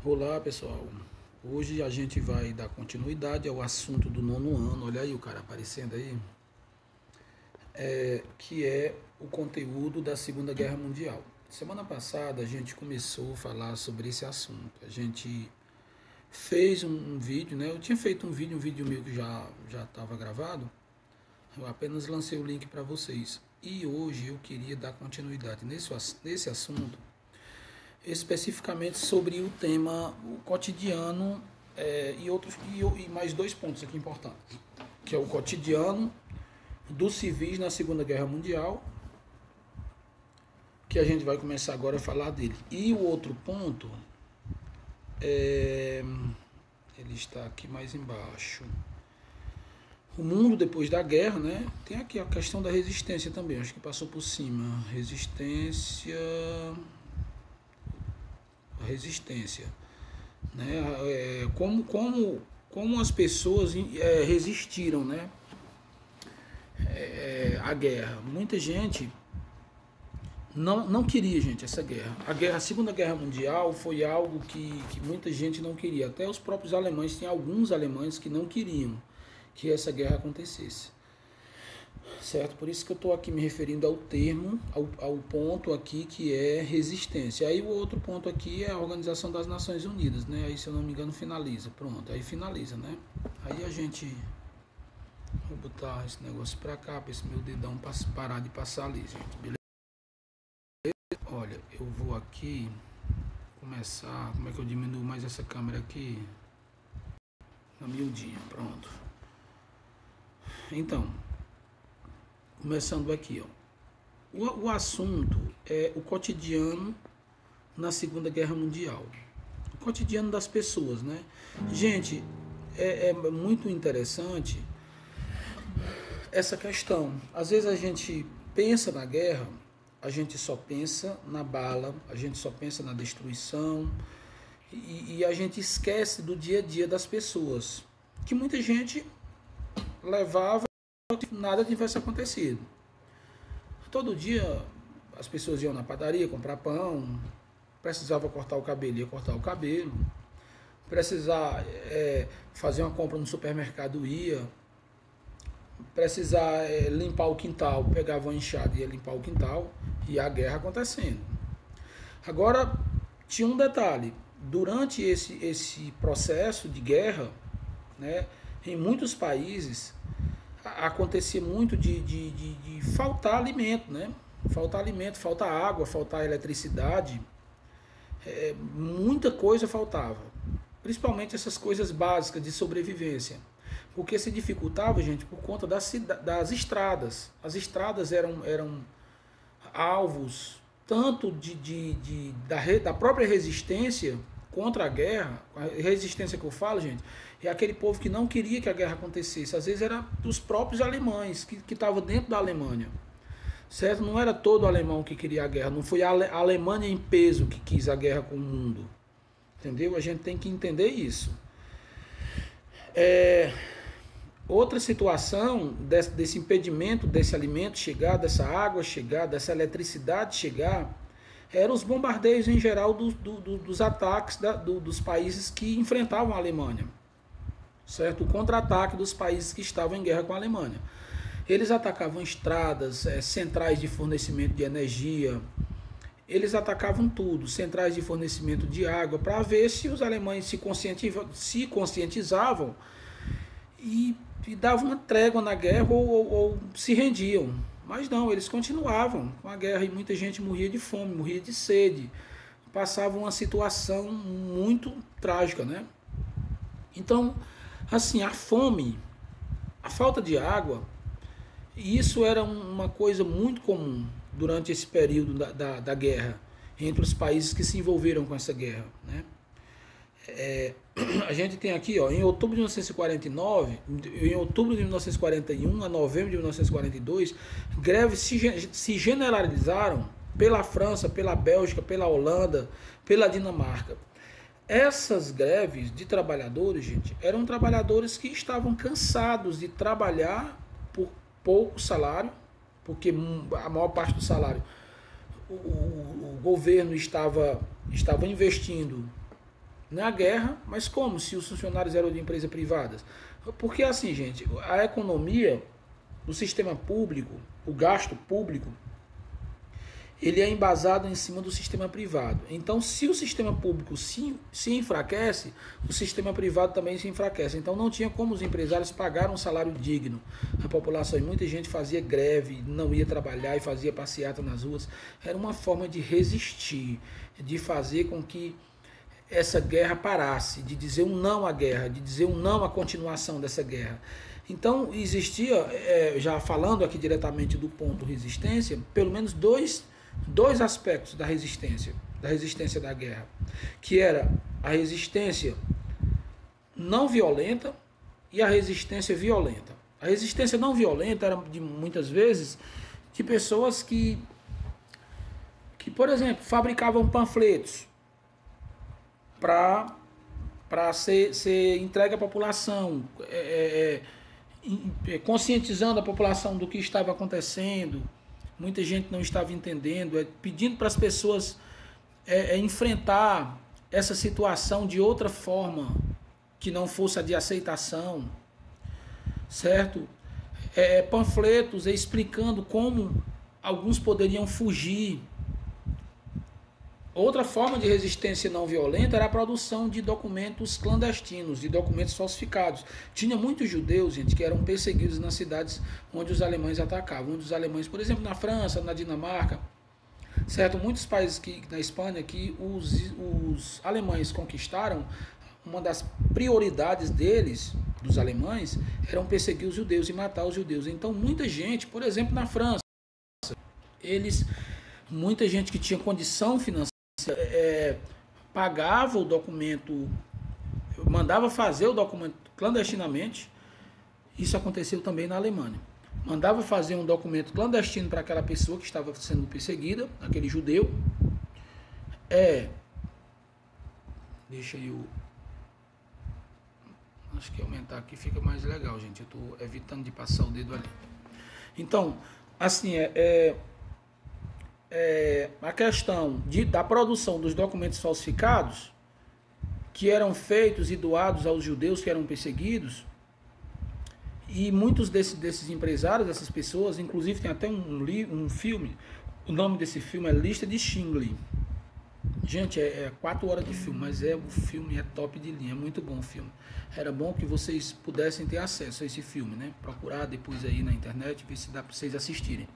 Olá pessoal, hoje a gente vai dar continuidade ao assunto do nono ano, olha aí o cara aparecendo aí, que é o conteúdo da Segunda Guerra Mundial. Semana passada a gente começou a falar sobre esse assunto, a gente fez um vídeo, né? Eu tinha feito um vídeo meu que já estava gravado, eu apenas lancei o link para vocês. E hoje eu queria dar continuidade nesse assunto, especificamente sobre o tema o cotidiano e mais dois pontos aqui importantes, que é o cotidiano dos civis na Segunda Guerra Mundial, que a gente vai começar agora a falar dele. E o outro ponto é, ele está aqui mais embaixo. O mundo depois da guerra, né? Tem aqui a questão da resistência também, acho que passou por cima. Resistência, né? Como as pessoas resistiram, né? À guerra. Muita gente não queria, gente, essa guerra. A Segunda Guerra Mundial foi algo que muita gente não queria. Até os próprios alemães, tem alguns alemães que não queriam que essa guerra acontecesse. Certo? Por isso que eu estou aqui me referindo ao termo, ao ponto aqui que é resistência. Aí o outro ponto aqui é a Organização das Nações Unidas, né? Aí, se eu não me engano, finaliza. Pronto, aí finaliza, né? Aí a gente... Vou botar esse negócio pra cá, pra esse meu dedão parar de passar ali, gente. Beleza? Olha, eu vou aqui começar... Como é que eu diminuo mais essa câmera aqui? Na miudinha, pronto. Então... Começando aqui, ó. O assunto é o cotidiano na Segunda Guerra Mundial. O cotidiano das pessoas, né? Gente, é muito interessante essa questão. Às vezes a gente pensa na guerra, a gente só pensa na bala, a gente só pensa na destruição e a gente esquece do dia a dia das pessoas. Que muita gente levava nada tivesse acontecido. Todo dia as pessoas iam na padaria comprar pão, precisava cortar o cabelo, ia cortar o cabelo, precisar fazer uma compra no supermercado, ia, precisar limpar o quintal, pegava uma enxada e ia limpar o quintal, e a guerra acontecendo. Agora, tinha um detalhe, durante esse processo de guerra, né, em muitos países, acontecia muito de faltar alimento, né? Faltar alimento, faltar água, faltar eletricidade, muita coisa faltava. Principalmente essas coisas básicas de sobrevivência. Porque se dificultava, gente, por conta das estradas. As estradas eram alvos tanto da própria resistência contra a guerra. A resistência que eu falo, gente, é aquele povo que não queria que a guerra acontecesse. Às vezes era dos próprios alemães que estavam dentro da Alemanha, certo? Não era todo alemão que queria a guerra, não foi a Alemanha em peso que quis a guerra com o mundo, entendeu? A gente tem que entender isso. Outra situação desse impedimento desse alimento chegar, dessa água chegar, dessa eletricidade chegar, eram os bombardeios em geral dos ataques dos países que enfrentavam a Alemanha, certo? O contra-ataque dos países que estavam em guerra com a Alemanha. Eles atacavam estradas, centrais de fornecimento de energia, eles atacavam tudo, centrais de fornecimento de água, para ver se os alemães se conscientizavam e davam uma trégua na guerra ou se rendiam. Mas não, eles continuavam com a guerra e muita gente morria de fome, morria de sede, passava uma situação muito trágica, né? Então, assim, a fome, a falta de água, isso era uma coisa muito comum durante esse período da guerra, entre os países que se envolveram com essa guerra, né? A gente tem aqui, ó, em outubro de 1949, em outubro de 1941 a novembro de 1942, greves se generalizaram pela França, pela Bélgica, pela Holanda, pela Dinamarca. Essas greves de trabalhadores, gente, eram trabalhadores que estavam cansados de trabalhar por pouco salário, porque a maior parte do salário o governo estava investindo na guerra, mas como se os funcionários eram de empresas privadas? Porque assim, gente, a economia, o sistema público, o gasto público, ele é embasado em cima do sistema privado. Então, se o sistema público se enfraquece, o sistema privado também se enfraquece. Então, não tinha como os empresários pagar um salário digno à população. E muita gente fazia greve, não ia trabalhar e fazia passeata nas ruas. Era uma forma de resistir, de fazer com que essa guerra parasse, de dizer um não à guerra, de dizer um não à continuação dessa guerra. Então, existia, já falando aqui diretamente do ponto resistência, pelo menos dois aspectos da resistência da guerra, que era a resistência não violenta e a resistência violenta. A resistência não violenta era muitas vezes de pessoas que, por exemplo, fabricavam panfletos para ser entregue à população, conscientizando a população do que estava acontecendo. Muita gente não estava entendendo, pedindo para as pessoas enfrentar essa situação de outra forma, que não fosse a de aceitação, certo? Panfletos explicando como alguns poderiam fugir. Outra forma de resistência não violenta era a produção de documentos clandestinos, de documentos falsificados. Tinha muitos judeus, gente, que eram perseguidos nas cidades onde os alemães atacavam. Onde os alemães, por exemplo, na França, na Dinamarca, certo? Muitos países na Espanha que os alemães conquistaram, uma das prioridades deles, dos alemães, eram perseguir os judeus e matar os judeus. Então, muita gente, por exemplo, na França, muita gente que tinha condição financeira, pagava o documento, mandava fazer o documento clandestinamente. Isso aconteceu também na Alemanha. Mandava fazer um documento clandestino para aquela pessoa que estava sendo perseguida, aquele judeu. Deixa eu... Acho que aumentar aqui fica mais legal, gente. Eu estou evitando de passar o dedo ali. Então, assim, a questão da produção dos documentos falsificados que eram feitos e doados aos judeus que eram perseguidos, e muitos desses empresários, dessas pessoas, inclusive tem até um filme, o nome desse filme é Lista de Schindler. Gente, 4 horas de filme, mas o filme é top de linha, é muito bom o filme. Era bom que vocês pudessem ter acesso a esse filme, né? Procurar depois aí na internet, ver se dá para vocês assistirem.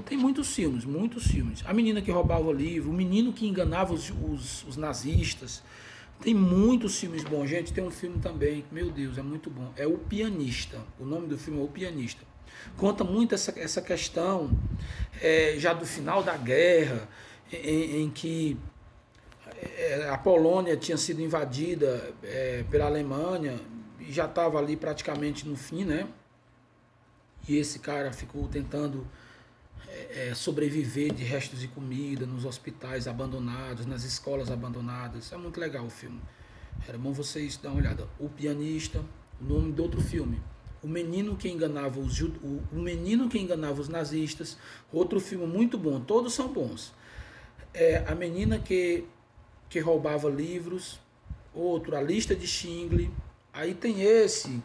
Tem muitos filmes, muitos filmes. A menina que roubava o livro, o menino que enganava os nazistas. Tem muitos filmes bons, gente. Tem um filme também, meu Deus, é muito bom. É O Pianista. O nome do filme é O Pianista. Conta muito essa questão já do final da guerra, em que a Polônia tinha sido invadida pela Alemanha e já estava ali praticamente no fim, né? E esse cara ficou tentando sobreviver de restos de comida nos hospitais abandonados, nas escolas abandonadas. É muito legal o filme. Era bom vocês dar uma olhada. O Pianista, o nome do outro filme. O Menino que Enganava o Menino que Enganava os Nazistas. Outro filme muito bom. Todos são bons. A Menina que Roubava Livros. Outro, A Lista de Schindler. Aí tem esse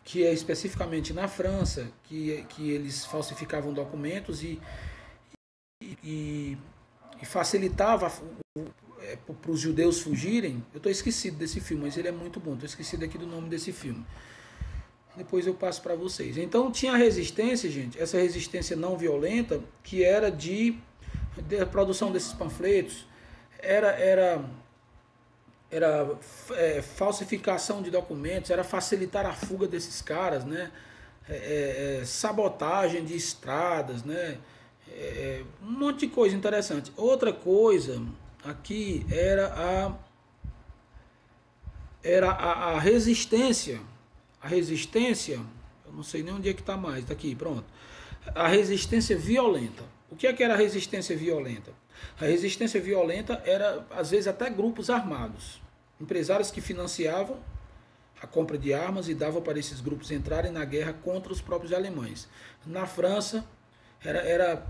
que é especificamente na França, que eles falsificavam documentos e facilitava para os judeus fugirem. Eu estou esquecido desse filme, mas ele é muito bom. Estou esquecido aqui do nome desse filme. Depois eu passo para vocês. Então tinha a resistência, gente, essa resistência não violenta, que era de produção desses panfletos, era falsificação de documentos, era facilitar a fuga desses caras, né? Sabotagem de estradas, né? Um monte de coisa interessante. Outra coisa aqui era a resistência. A resistência, eu não sei nem onde é que está mais, está aqui, pronto. A resistência violenta. O que era a resistência violenta? A resistência violenta era, às vezes, até grupos armados. Empresários que financiavam a compra de armas e davam para esses grupos entrarem na guerra contra os próprios alemães. Na França, era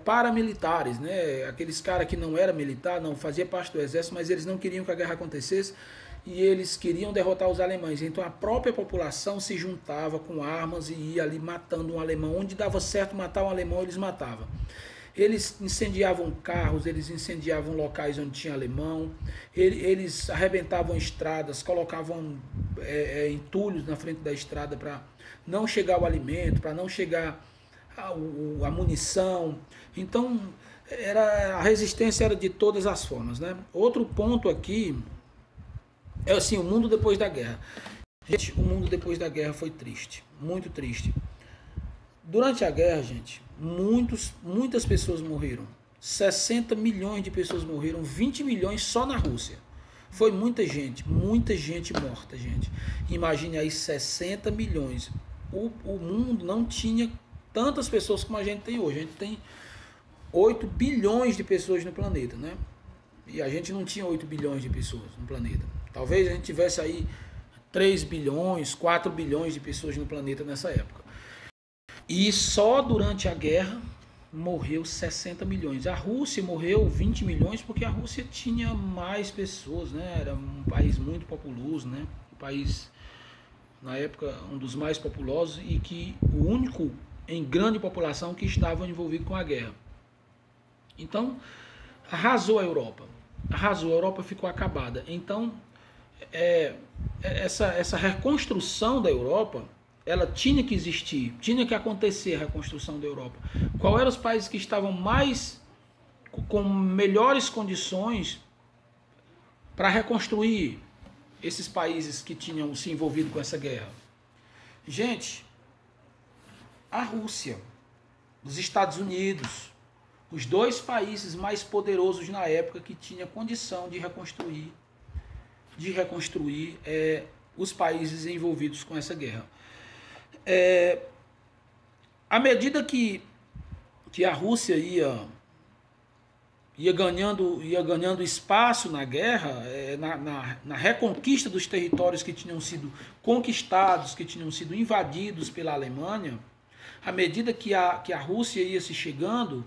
paramilitares, né? Aqueles caras que não era militar, não fazia parte do exército, mas eles não queriam que a guerra acontecesse e eles queriam derrotar os alemães. Então a própria população se juntava com armas e ia ali matando um alemão. Onde dava certo matar um alemão, eles matavam. Eles incendiavam carros, eles incendiavam locais onde tinha alemão, eles arrebentavam estradas, colocavam entulhos na frente da estrada para não chegar o alimento, para não chegar a munição. Então a resistência era de todas as formas, né? Outro ponto aqui é assim, o mundo depois da guerra. Gente, o mundo depois da guerra foi triste, muito triste. Durante a guerra, gente, muitas pessoas morreram. 60 milhões de pessoas morreram, 20 milhões só na Rússia. Foi muita gente morta, gente. Imagine aí 60 milhões. O mundo não tinha tantas pessoas como a gente tem hoje. A gente tem 8 bilhões de pessoas no planeta, né? E a gente não tinha 8 bilhões de pessoas no planeta. Talvez a gente tivesse aí 3 bilhões, 4 bilhões de pessoas no planeta nessa época. E só durante a guerra morreu 60 milhões. A Rússia morreu 20 milhões porque a Rússia tinha mais pessoas, né? Era um país muito populoso, né? Um país, na época, um dos mais populosos e que o único em grande população que estava envolvido com a guerra. Então, arrasou a Europa. Arrasou, a Europa ficou acabada. Então, essa reconstrução da Europa, ela tinha que existir, tinha que acontecer a reconstrução da Europa. Qual eram os países que estavam com melhores condições para reconstruir esses países que tinham se envolvido com essa guerra? Gente, a Rússia, os Estados Unidos, os dois países mais poderosos na época que tinham condição de reconstruir os países envolvidos com essa guerra. À medida que a Rússia ia ganhando espaço na guerra, na reconquista dos territórios que tinham sido conquistados, que tinham sido invadidos pela Alemanha, à medida que a Rússia ia se chegando,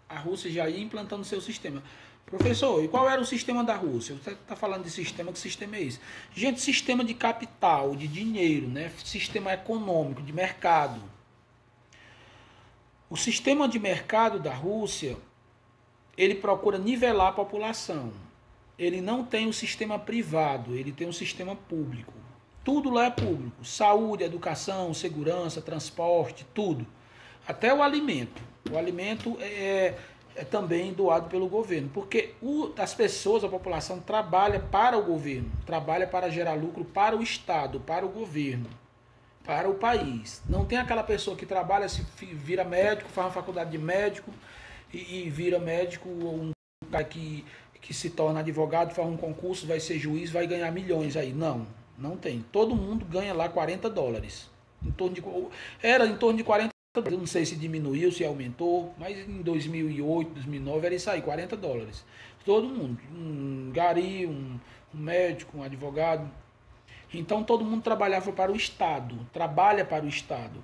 a Rússia já ia implantando seu sistema. Professor, e qual era o sistema da Rússia? Você está falando de sistema, que sistema é esse? Gente, sistema de capital, de dinheiro, né? Sistema econômico, de mercado. O sistema de mercado da Rússia, ele procura nivelar a população. Ele não tem um sistema privado, ele tem um sistema público. Tudo lá é público. Saúde, educação, segurança, transporte, tudo. Até o alimento. O alimento é também doado pelo governo, porque as pessoas, a população trabalha para o governo, trabalha para gerar lucro para o Estado, para o governo, para o país. Não tem aquela pessoa que trabalha, se vira médico, faz uma faculdade de médico e vira médico, ou um cara que se torna advogado, faz um concurso, vai ser juiz, vai ganhar milhões aí. Não tem. Todo mundo ganha lá $40. Era em torno de 40. Eu não sei se diminuiu, se aumentou, mas em 2008, 2009 era isso aí, $40. Todo mundo, um gari, um médico, um advogado. Então todo mundo trabalhava para o Estado, trabalha para o Estado.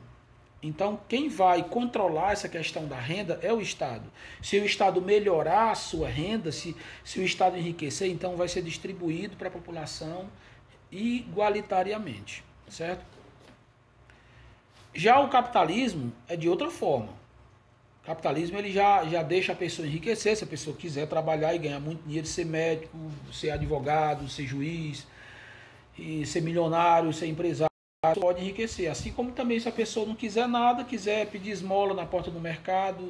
Então quem vai controlar essa questão da renda é o Estado. Se o Estado melhorar a sua renda, se o Estado enriquecer, então vai ser distribuído para a população igualitariamente, certo? Já o capitalismo é de outra forma. O capitalismo ele já deixa a pessoa enriquecer, se a pessoa quiser trabalhar e ganhar muito dinheiro, ser médico, ser advogado, ser juiz, e ser milionário, ser empresário, pode enriquecer. Assim como também se a pessoa não quiser nada, quiser pedir esmola na porta do mercado,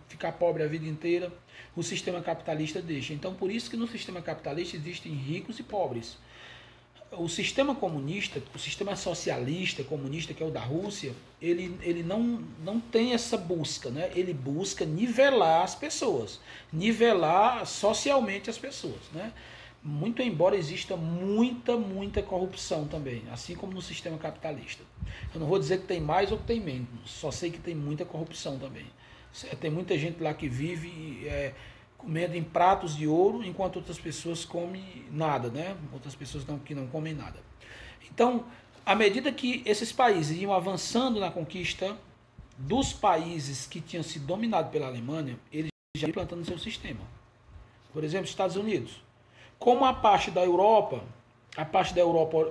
ficar pobre a vida inteira, o sistema capitalista deixa. Então por isso que no sistema capitalista existem ricos e pobres. O sistema comunista, o sistema socialista comunista, que é o da Rússia, ele não tem essa busca, né? Ele busca nivelar as pessoas, nivelar socialmente as pessoas, né? Muito embora exista muita corrupção também, assim como no sistema capitalista. Eu não vou dizer que tem mais ou que tem menos, só sei que tem muita corrupção também. Tem muita gente lá que vive comendo em pratos de ouro, enquanto outras pessoas comem nada, né? Outras pessoas que não comem nada. Então, à medida que esses países iam avançando na conquista, dos países que tinham sido dominados pela Alemanha, eles já implantando seu sistema. Por exemplo, Estados Unidos. Como a parte da Europa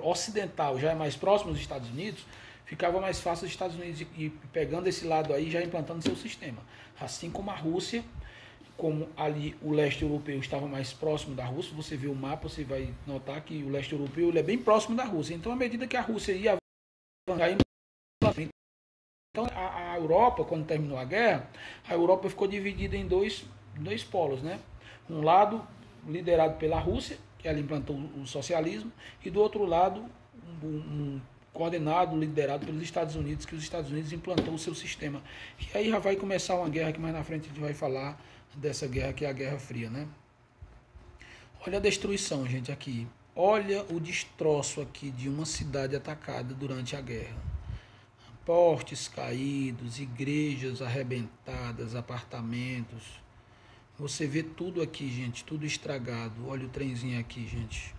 ocidental já é mais próxima dos Estados Unidos, ficava mais fácil os Estados Unidos ir pegando esse lado aí, já implantando seu sistema. Assim como a Rússia, como ali o leste europeu estava mais próximo da Rússia, você vê o mapa, você vai notar que o leste europeu ele é bem próximo da Rússia. Então, à medida que a Rússia ia avançar, então a Europa, quando terminou a guerra, a Europa ficou dividida em dois polos, né? Um lado liderado pela Rússia, que ela implantou o socialismo, e do outro lado um coordenado, liderado pelos Estados Unidos, que os Estados Unidos implantou o seu sistema. E aí já vai começar uma guerra que mais na frente a gente vai falar dessa guerra, que é a Guerra Fria, né? Olha a destruição, gente, aqui. Olha o destroço aqui de uma cidade atacada durante a guerra. Postes caídos, igrejas arrebentadas, apartamentos. Você vê tudo aqui, gente, tudo estragado. Olha o trenzinho aqui, gente.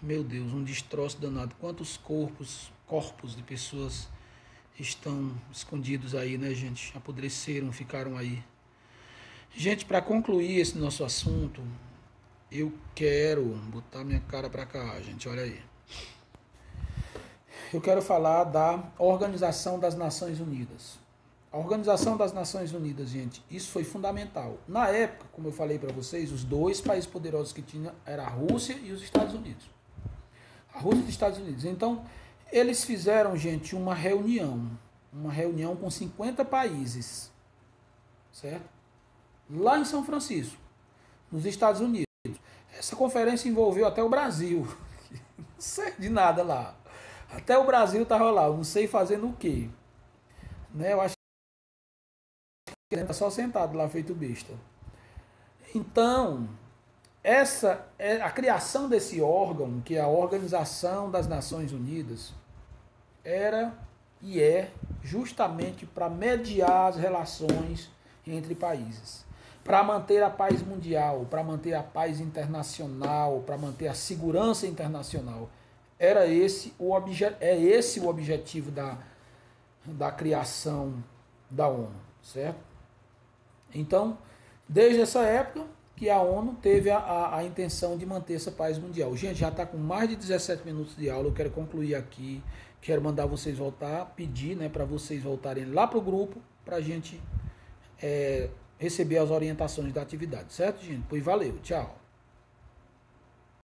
Meu Deus, um destroço danado. Quantos corpos de pessoas estão escondidos aí, né, gente? Apodreceram, ficaram aí. Gente, para concluir esse nosso assunto, eu quero botar minha cara para cá, gente, olha aí. Eu quero falar da Organização das Nações Unidas. A Organização das Nações Unidas, gente, isso foi fundamental. Na época, como eu falei para vocês, os dois países poderosos que tinha era a Rússia e os Estados Unidos. A Rússia e os Estados Unidos. Então, eles fizeram, gente, uma reunião com 50 países, certo? Lá em São Francisco, nos Estados Unidos. Essa conferência envolveu até o Brasil. Não sei de nada lá. Até o Brasil estava lá, eu não sei fazendo o quê. Né? Eu acho que ele está só sentado lá, feito besta. Então, essa é a criação desse órgão, que é a Organização das Nações Unidas, era e é justamente para mediar as relações entre países, para manter a paz mundial, para manter a paz internacional, para manter a segurança internacional. É esse o objetivo da criação da ONU, certo? Então, desde essa época que a ONU teve a intenção de manter essa paz mundial. Gente, já está com mais de 17 minutos de aula, eu quero concluir aqui, quero mandar vocês voltar, pedir, né, para vocês voltarem lá para o grupo, para a gente receber as orientações da atividade, certo, gente? Pois valeu, tchau.